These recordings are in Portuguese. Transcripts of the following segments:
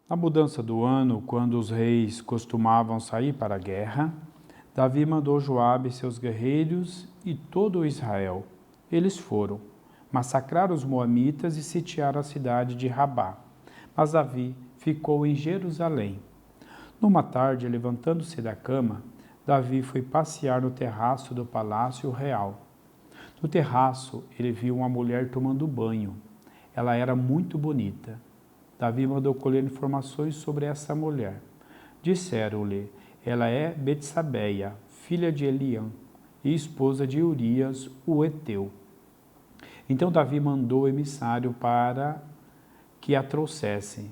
Na mudança do ano, quando os reis costumavam sair para a guerra, Davi mandou Joabe e seus guerreiros e todo o Israel. Eles foram, massacraram os moabitas e sitiaram a cidade de Rabá. Mas Davi ficou em Jerusalém. Numa tarde, levantando-se da cama, Davi foi passear no terraço do palácio real. No terraço, ele viu uma mulher tomando banho. Ela era muito bonita. Davi mandou colher informações sobre essa mulher. Disseram-lhe, ela é Betsabeia, filha de Eliã, e esposa de Urias, o heteu. Então Davi mandou emissário para que a trouxessem.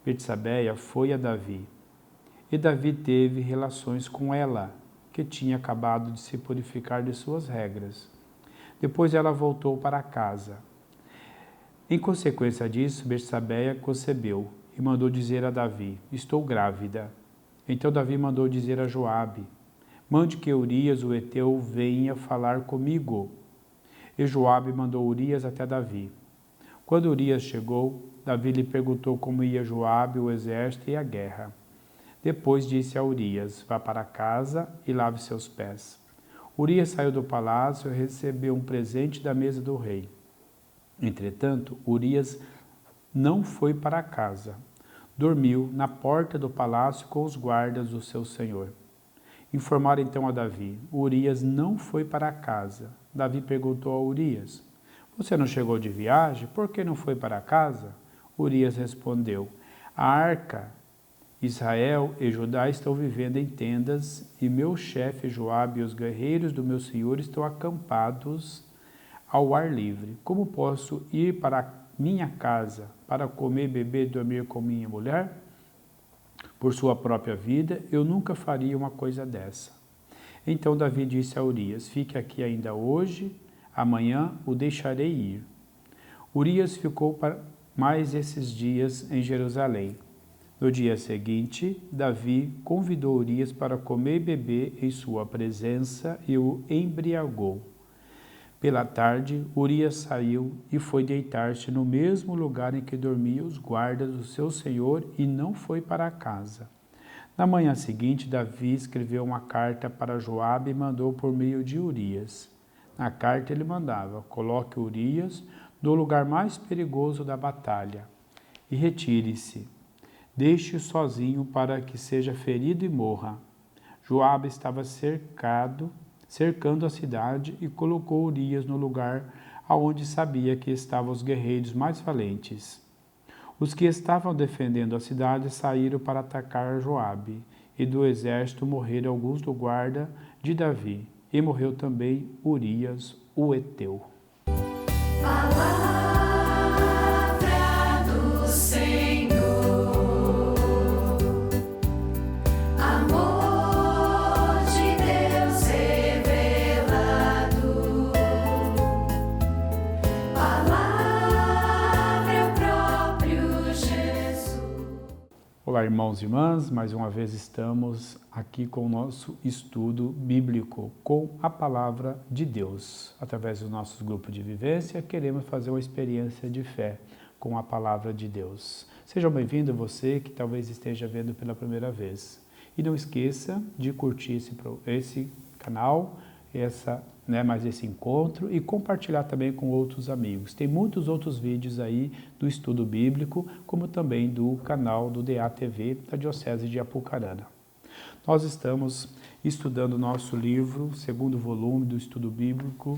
Betsabeia foi a Davi. E Davi teve relações com ela, que tinha acabado de se purificar de suas regras. Depois ela voltou para casa. Em consequência disso, Betsabeia concebeu e mandou dizer a Davi, estou grávida. Então Davi mandou dizer a Joabe, mande que Urias, o heteu, venha falar comigo. E Joabe mandou Urias até Davi. Quando Urias chegou, Davi lhe perguntou como ia Joabe, o exército e a guerra. Depois disse a Urias, vá para casa e lave seus pés. Urias saiu do palácio e recebeu um presente da mesa do rei. Entretanto, Urias não foi para casa. Dormiu na porta do palácio com os guardas do seu senhor. Informaram então a Davi, Urias não foi para casa. Davi perguntou a Urias, você não chegou de viagem? Por que não foi para casa? Urias respondeu, a arca, Israel e Judá estão vivendo em tendas e meu chefe Joabe e os guerreiros do meu senhor estão acampados ao ar livre. Como posso ir para minha casa para comer, beber e dormir com minha mulher? Por sua própria vida, eu nunca faria uma coisa dessa. Então Davi disse a Urias, fique aqui ainda hoje, amanhã o deixarei ir. Urias ficou mais esses dias em Jerusalém. No dia seguinte, Davi convidou Urias para comer e beber em sua presença e o embriagou. Pela tarde, Urias saiu e foi deitar-se no mesmo lugar em que dormiam os guardas do seu senhor e não foi para casa. Na manhã seguinte, Davi escreveu uma carta para Joabe e mandou por meio de Urias. Na carta ele mandava, coloque Urias no lugar mais perigoso da batalha e retire-se. Deixe-o sozinho para que seja ferido e morra. Joabe estava cercando a cidade e colocou Urias no lugar aonde sabia que estavam os guerreiros mais valentes. Os que estavam defendendo a cidade saíram para atacar Joabe, e do exército morreram alguns do guarda de Davi, e morreu também Urias, o heteu. Olá, irmãos e irmãs, mais uma vez estamos aqui com o nosso estudo bíblico, com a Palavra de Deus. Através do nosso grupo de vivência, queremos fazer uma experiência de fé com a Palavra de Deus. Seja bem-vindo você que talvez esteja vendo pela primeira vez. E não esqueça de curtir esse canal, mais esse encontro e compartilhar também com outros amigos. Tem muitos outros vídeos aí do estudo bíblico, como também do canal do DATV da Diocese de Apucarana. Nós estamos estudando o nosso livro, segundo volume do estudo bíblico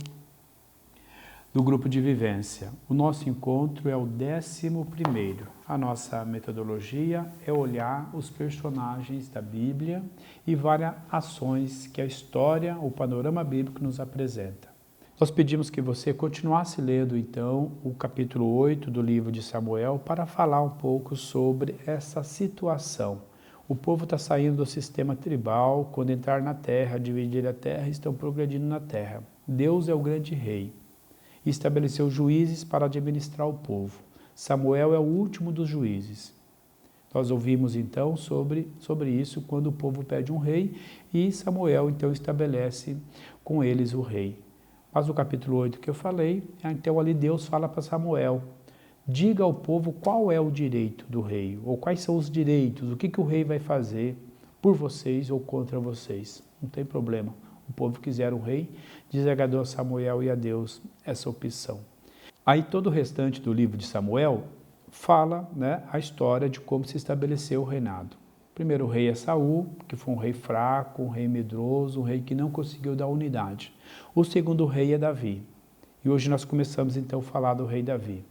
do grupo de vivência. O nosso encontro é o 11º. A nossa metodologia é olhar os personagens da Bíblia e várias ações que a história, o panorama bíblico nos apresenta. Nós pedimos que você continuasse lendo, então, o capítulo 8 do livro de Samuel para falar um pouco sobre essa situação. O povo está saindo do sistema tribal, quando entrar na terra, dividir a terra, estão progredindo na terra. Deus é o grande rei e estabeleceu juízes para administrar o povo. Samuel é o último dos juízes. Nós ouvimos então sobre isso quando o povo pede um rei e Samuel então estabelece com eles o rei. Mas no capítulo 8 que eu falei, então ali Deus fala para Samuel, diga ao povo qual é o direito do rei, ou quais são os direitos, o que o rei vai fazer por vocês ou contra vocês. Não tem problema. O povo quiser um rei, desagradou a Samuel e a Deus essa opção. Aí todo o restante do livro de Samuel fala, né, a história de como se estabeleceu o reinado. O primeiro rei é Saul, que foi um rei fraco, um rei medroso, um rei que não conseguiu dar unidade. O segundo rei é Davi. E hoje nós começamos então a falar do rei Davi.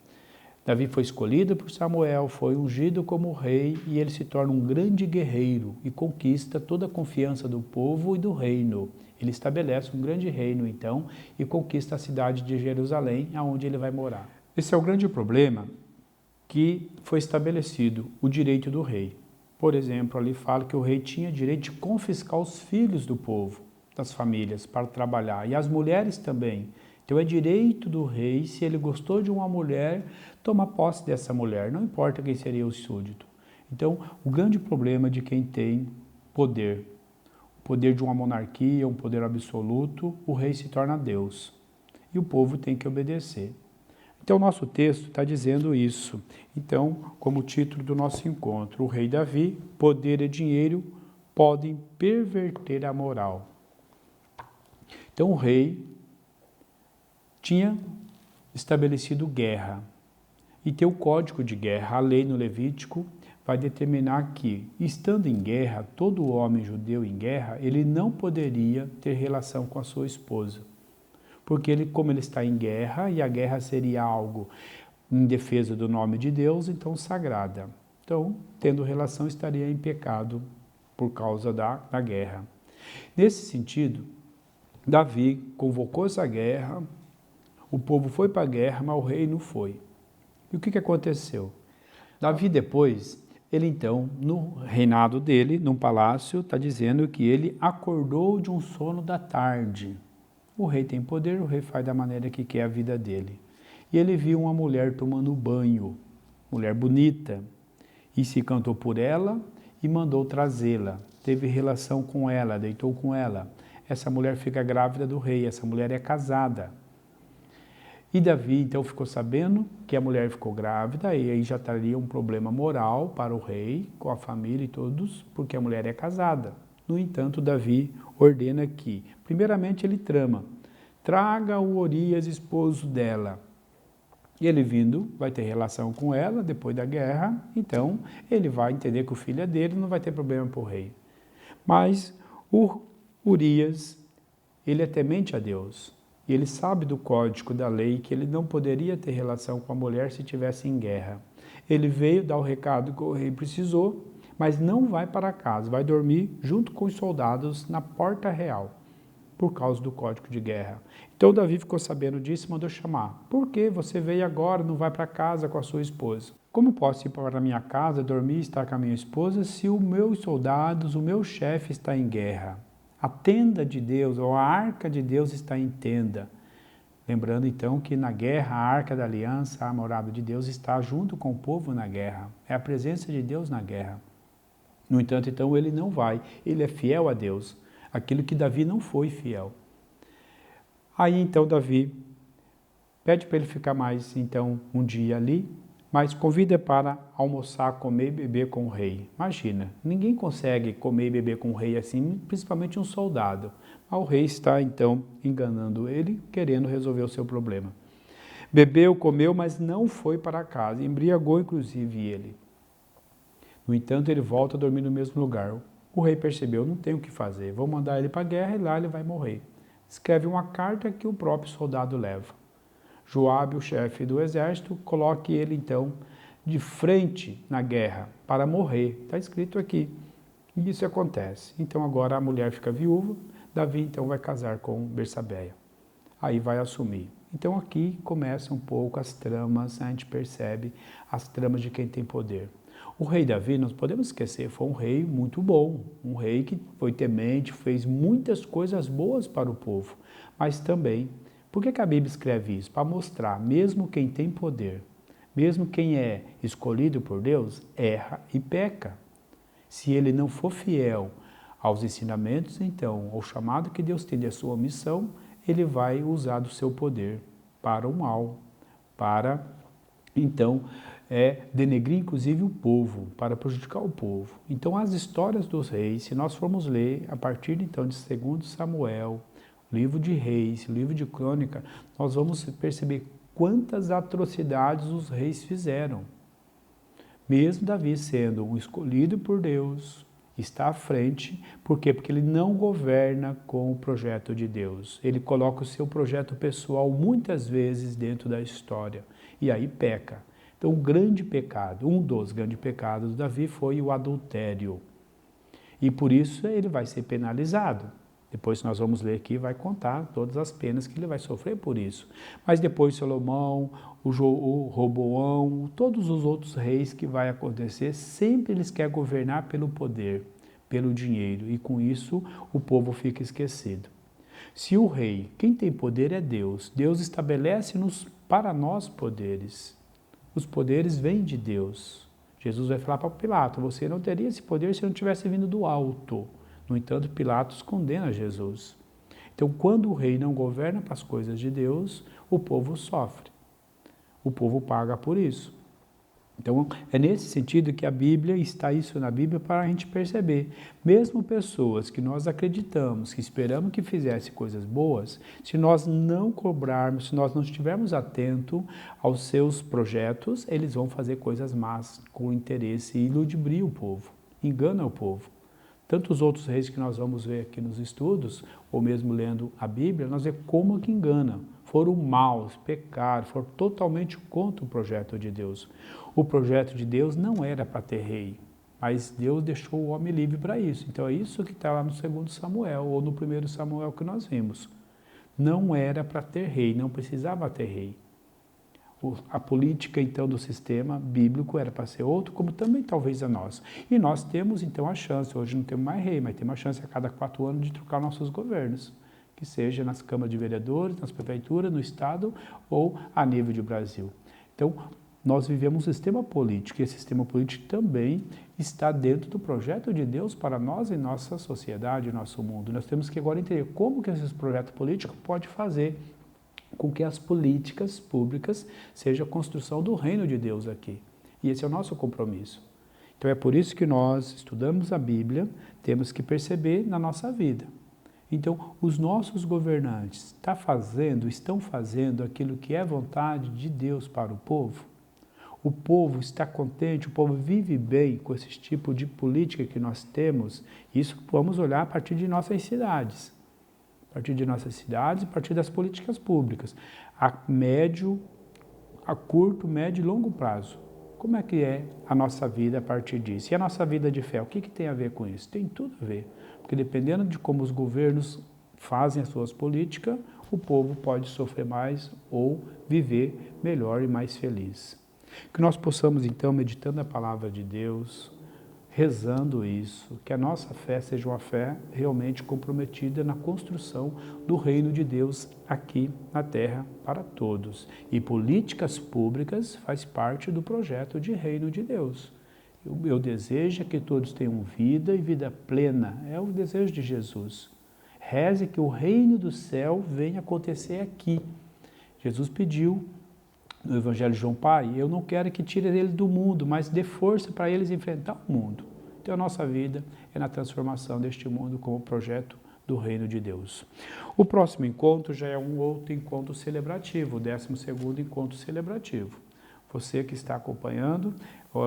Davi foi escolhido por Samuel, foi ungido como rei e ele se torna um grande guerreiro e conquista toda a confiança do povo e do reino. Ele estabelece um grande reino então e conquista a cidade de Jerusalém, aonde ele vai morar. Esse é o grande problema que foi estabelecido, o direito do rei. Por exemplo, ali fala que o rei tinha direito de confiscar os filhos do povo, das famílias, para trabalhar, e as mulheres também. Então é direito do rei, se ele gostou de uma mulher, tomar posse dessa mulher, não importa quem seria o súdito. Então, o grande problema de quem tem poder, o poder de uma monarquia, um poder absoluto, o rei se torna Deus, e o povo tem que obedecer. Então, o nosso texto está dizendo isso. Então, como título do nosso encontro, o rei Davi, poder e dinheiro podem perverter a moral. Então, o rei tinha estabelecido guerra. E tem o código de guerra, a lei no Levítico vai determinar que, estando em guerra, todo homem judeu em guerra, ele não poderia ter relação com a sua esposa. Porque como ele está em guerra, e a guerra seria algo em defesa do nome de Deus, então sagrada. Então, tendo relação, estaria em pecado por causa da guerra. Nesse sentido, Davi convocou essa guerra, o povo foi para a guerra, mas o rei não foi. E o que aconteceu? Davi depois, ele então, no reinado dele, num palácio, está dizendo que ele acordou de um sono da tarde. O rei tem poder, o rei faz da maneira que quer a vida dele. E ele viu uma mulher tomando banho, mulher bonita, e se encantou por ela e mandou trazê-la. Teve relação com ela, deitou com ela. Essa mulher fica grávida do rei, essa mulher é casada. E Davi então ficou sabendo que a mulher ficou grávida e aí já estaria um problema moral para o rei, com a família e todos, porque a mulher é casada. No entanto, Davi ordena que, primeiramente ele trama, traga o Urias, esposo dela. E ele vindo, vai ter relação com ela depois da guerra, então ele vai entender que o filho é dele, não vai ter problema para o rei. Mas o Urias, ele é temente a Deus. E ele sabe do código da lei que ele não poderia ter relação com a mulher se estivesse em guerra. Ele veio dar o recado que o rei precisou, mas não vai para casa, vai dormir junto com os soldados na porta real, por causa do código de guerra. Então Davi ficou sabendo disso e mandou chamar. Por que você veio agora e não vai para casa com a sua esposa? Como posso ir para a minha casa, dormir e estar com a minha esposa se os meus soldados, o meu chefe está em guerra? A tenda de Deus, ou a arca de Deus está em tenda. Lembrando então que na guerra, a arca da aliança, a morada de Deus está junto com o povo na guerra. É a presença de Deus na guerra. No entanto, então, ele não vai. Ele é fiel a Deus. Aquilo que Davi não foi fiel. Aí então Davi pede para ele ficar mais então um dia ali, mas convida para almoçar, comer e beber com o rei. Imagina, ninguém consegue comer e beber com o rei assim, principalmente um soldado. Mas o rei está então enganando ele, querendo resolver o seu problema. Bebeu, comeu, mas não foi para casa, embriagou inclusive ele. No entanto, ele volta a dormir no mesmo lugar. O rei percebeu, não tem o que fazer, vou mandar ele para a guerra e lá ele vai morrer. Escreve uma carta que o próprio soldado leva. Joabe, o chefe do exército, coloque ele então de frente na guerra para morrer. Está escrito aqui. E isso acontece. Então agora a mulher fica viúva, Davi então vai casar com Bersabeia. Aí vai assumir. Então aqui começam um pouco as tramas, a gente percebe as tramas de quem tem poder. O rei Davi, não podemos esquecer, foi um rei muito bom, um rei que foi temente, fez muitas coisas boas para o povo, mas também, por que a Bíblia escreve isso? Para mostrar, mesmo quem tem poder, mesmo quem é escolhido por Deus, erra e peca. Se ele não for fiel aos ensinamentos, então, ao chamado que Deus tem de sua missão, ele vai usar do seu poder para o mal, para Então, denegrir inclusive o povo, para prejudicar o povo. Então, as histórias dos reis, se nós formos ler a partir então de 2 Samuel, livro de Reis, livro de Crônica, nós vamos perceber quantas atrocidades os reis fizeram. Mesmo Davi sendo um escolhido por Deus, está à frente, por quê? Porque ele não governa com o projeto de Deus. Ele coloca o seu projeto pessoal muitas vezes dentro da história, e aí peca. Então, o grande pecado, um dos grandes pecados de Davi foi o adultério. E por isso ele vai ser penalizado. Depois nós vamos ler aqui, vai contar todas as penas que ele vai sofrer por isso. Mas depois Salomão, o Roboão, todos os outros reis que vai acontecer, sempre eles querem governar pelo poder, pelo dinheiro. E com isso o povo fica esquecido. Se o rei, quem tem poder é Deus. Deus estabelece-nos para nós poderes. Os poderes vêm de Deus. Jesus vai falar para Pilatos, você não teria esse poder se não tivesse vindo do alto. No entanto, Pilatos condena Jesus. Então, quando o rei não governa para as coisas de Deus, o povo sofre. O povo paga por isso. Então, é nesse sentido que a Bíblia, está isso na Bíblia para a gente perceber. Mesmo pessoas que nós acreditamos, que esperamos que fizessem coisas boas, se nós não cobrarmos, se nós não estivermos atentos aos seus projetos, eles vão fazer coisas más com interesse e ludibria o povo, engana o povo. Tantos outros reis que nós vamos ver aqui nos estudos, ou mesmo lendo a Bíblia, nós vemos como que engana. Foram maus, pecaram, foram totalmente contra o projeto de Deus. O projeto de Deus não era para ter rei, mas Deus deixou o homem livre para isso. Então é isso que está lá no 2 Samuel, ou no 1 Samuel que nós vimos. Não era para ter rei, não precisava ter rei. A política, então, do sistema bíblico era para ser outro, como também talvez a nossa. E nós temos, então, a chance, hoje não temos mais rei, mas temos a chance a cada 4 anos de trocar nossos governos, que seja nas câmaras de vereadores, nas prefeituras, no estado ou a nível de Brasil. Então, nós vivemos um sistema político, e esse sistema político também está dentro do projeto de Deus para nós e nossa sociedade, nosso mundo. Nós temos que agora entender como que esse projeto político pode fazer com que as políticas públicas sejam a construção do reino de Deus aqui. E esse é o nosso compromisso. Então é por isso que nós estudamos a Bíblia, temos que perceber na nossa vida. Então, os nossos governantes estão fazendo aquilo que é vontade de Deus para o povo? O povo está contente, o povo vive bem com esse tipo de política que nós temos? Isso vamos olhar a partir de nossas cidades. A partir de nossas cidades, a partir das políticas públicas, a curto, médio e longo prazo. Como é que é a nossa vida a partir disso? E a nossa vida de fé, o que tem a ver com isso? Tem tudo a ver, porque dependendo de como os governos fazem as suas políticas, o povo pode sofrer mais ou viver melhor e mais feliz. Que nós possamos, então, meditando a palavra de Deus, rezando isso, que a nossa fé seja uma fé realmente comprometida na construção do reino de Deus aqui na terra para todos. E políticas públicas faz parte do projeto de reino de Deus. O meu desejo é que todos tenham vida e vida plena, é o desejo de Jesus. Reze que o reino do céu venha acontecer aqui. Jesus pediu no Evangelho de João, Pai, eu não quero que tire eles do mundo, mas dê força para eles enfrentar o mundo. Então a nossa vida é na transformação deste mundo como projeto do reino de Deus. O próximo encontro já é um outro encontro celebrativo, o 12º encontro celebrativo. Você que está acompanhando,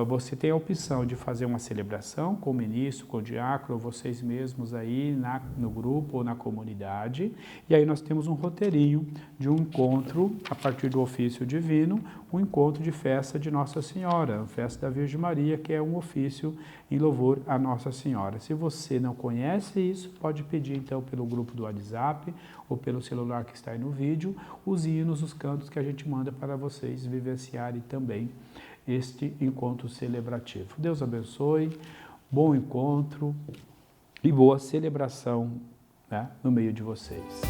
você tem a opção de fazer uma celebração com o ministro, com o diácono, ou vocês mesmos aí no grupo ou na comunidade. E aí nós temos um roteirinho de um encontro, a partir do ofício divino, um encontro de festa de Nossa Senhora, a festa da Virgem Maria, que é um ofício em louvor a Nossa Senhora. Se você não conhece isso, pode pedir então pelo grupo do WhatsApp ou pelo celular que está aí no vídeo, os hinos, os cantos que a gente manda para vocês vivenciarem também este encontro celebrativo. Deus abençoe, bom encontro e boa celebração, né, no meio de vocês.